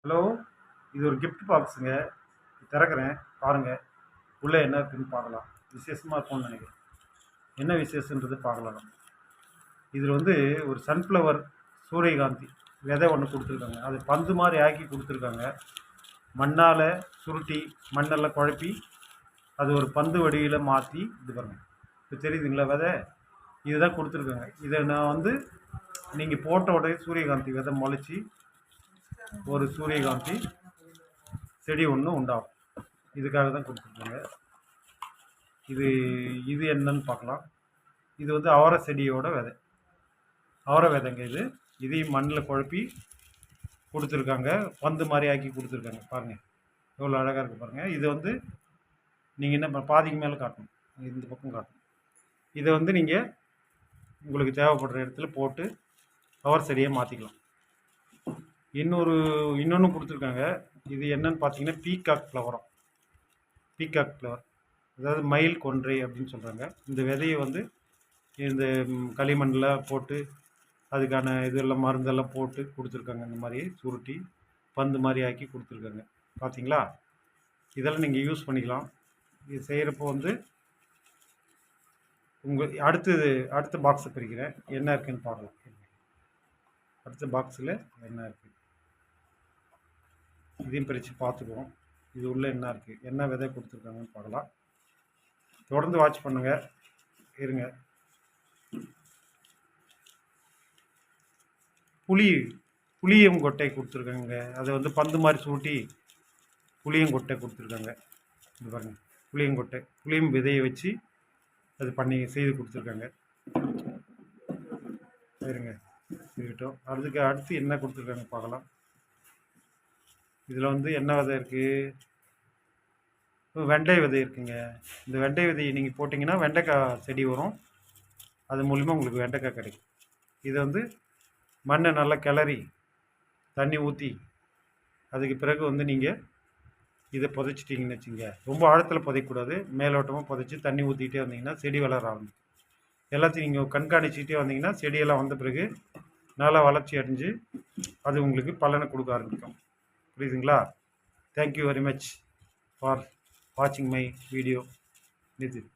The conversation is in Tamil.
ஹலோ, இது ஒரு கிஃப்ட் பாக்ஸுங்க. திறக்கிறேன் பாருங்க. உள்ளே என்ன இருக்குன்னு பார்க்கலாம். விசேஷமாக இருக்கும்னு நினைக்கிறேன். என்ன விசேஷன்றது பார்க்கலாம் நம்ம. இதில் வந்து ஒரு சன்ஃப்ளவர் சூரியகாந்தி விதை ஒன்று கொடுத்துருக்காங்க. அது பந்து மாதிரி ஆக்கி கொடுத்துருக்காங்க. மண்ணால் சுருட்டி மண்ணெல்லாம் குழப்பி அது ஒரு பந்து வடிவில் மாற்றி இது பண்ணுங்க. இப்போ தெரியுதுங்களா விதை? இதுதான் கொடுத்துருக்காங்க. இதை நான் வந்து நீங்கள் போட்ட உடனே சூரியகாந்தி விதை முளைச்சி ஒரு சூரியகாந்தி செடி ஒன்று உண்டாகும். இதுக்காக தான் கொடுத்துருக்காங்க. இது இது என்னன்னு பார்க்கலாம். இது வந்து அவரை செடியோட விதை, அவரை விதைங்க. இதையும் மண்ணில் குழப்பி கொடுத்துருக்காங்க. பந்து மாதிரி ஆக்கி கொடுத்துருக்காங்க. பாருங்கள் எவ்வளோ அழகாக இருக்குது பாருங்கள். இது வந்து நீங்கள் என்ன பாதிக்கு மேலே காட்டணும், இந்த பக்கம் காட்டணும். இதை வந்து நீங்கள் உங்களுக்கு தேவைப்படுற இடத்துல போட்டு அவரை செடியை மாற்றிக்கலாம். இன்னொன்று கொடுத்துருக்காங்க. இது என்னன்னு பார்த்தீங்கன்னா பீகாக் ஃப்ளவரம். பீகாக் ஃப்ளவர் அதாவது மயில் கொன்றை அப்படின்னு சொல்கிறாங்க. இந்த விதையை வந்து இந்த களிமண்ணில் போட்டு அதுக்கான இதெல்லாம் மருந்தெல்லாம் போட்டு கொடுத்துருக்காங்க. இந்த மாதிரி சுருட்டி பந்து மாதிரி ஆக்கி கொடுத்துருக்காங்க. பார்த்தீங்களா? இதெல்லாம் நீங்கள் யூஸ் பண்ணிக்கலாம். இது செய்கிறப்போ வந்து அடுத்த பாக்ஸை பிரிக்கிறேன். என்ன இருக்குதுன்னு பார்க்கலாம். அடுத்த பாக்ஸில் என்ன இருக்குது இதையும் பிரித்து பார்த்துக்குவோம். இது உள்ளே என்ன இருக்குது, என்ன விதை கொடுத்துருக்காங்கன்னு பார்க்கலாம். தொடர்ந்து வாட்ச் பண்ணுங்கள். இருங்க. புளியங்கொட்டை கொடுத்துருக்காங்க. அதை வந்து பந்து மாதிரி சுருட்டி புளியங்கொட்டை கொடுத்துருக்காங்க. இது பாருங்கள், புளியங்கொட்டை புளியம் விதையை வச்சு அது செய்து கொடுத்துருக்காங்க. இருங்க இருக்கட்டும். அடுத்து என்ன கொடுத்துருக்காங்க பார்க்கலாம். இதில் வந்து என்ன விதை இருக்குது, வெண்டை விதை இருக்குங்க. இந்த வெண்டை விதையை நீங்கள் போட்டிங்கன்னா வெண்டைக்காய் செடி வரும். அது மூலிமா உங்களுக்கு வெண்டைக்காய் கிடைக்கும். இதை வந்து மண்ணை நல்லா கிளறி தண்ணி ஊற்றி அதுக்கு பிறகு வந்து நீங்கள் இதை புதைச்சிட்டிங்கன்னு வச்சுங்க. ரொம்ப ஆழத்தில் புதைக்கக்கூடாது, மேலோட்டமாக புதைச்சி தண்ணி ஊற்றிக்கிட்டே வந்தீங்கன்னா செடி வளர ஆரம்பிக்கும். எல்லாத்தையும் நீங்கள் கண்காணிச்சிக்கிட்டே வந்தீங்கன்னா செடியெல்லாம் வந்த பிறகு நல்லா வளர்ச்சி அடைஞ்சு அது உங்களுக்கு பலனை கொடுக்க ஆரம்பிக்கும். புரியுதுங்களா? தேங்க்யூ வெரி மச் ஃபார் வாட்சிங் மை வீடியோ. நிதின்.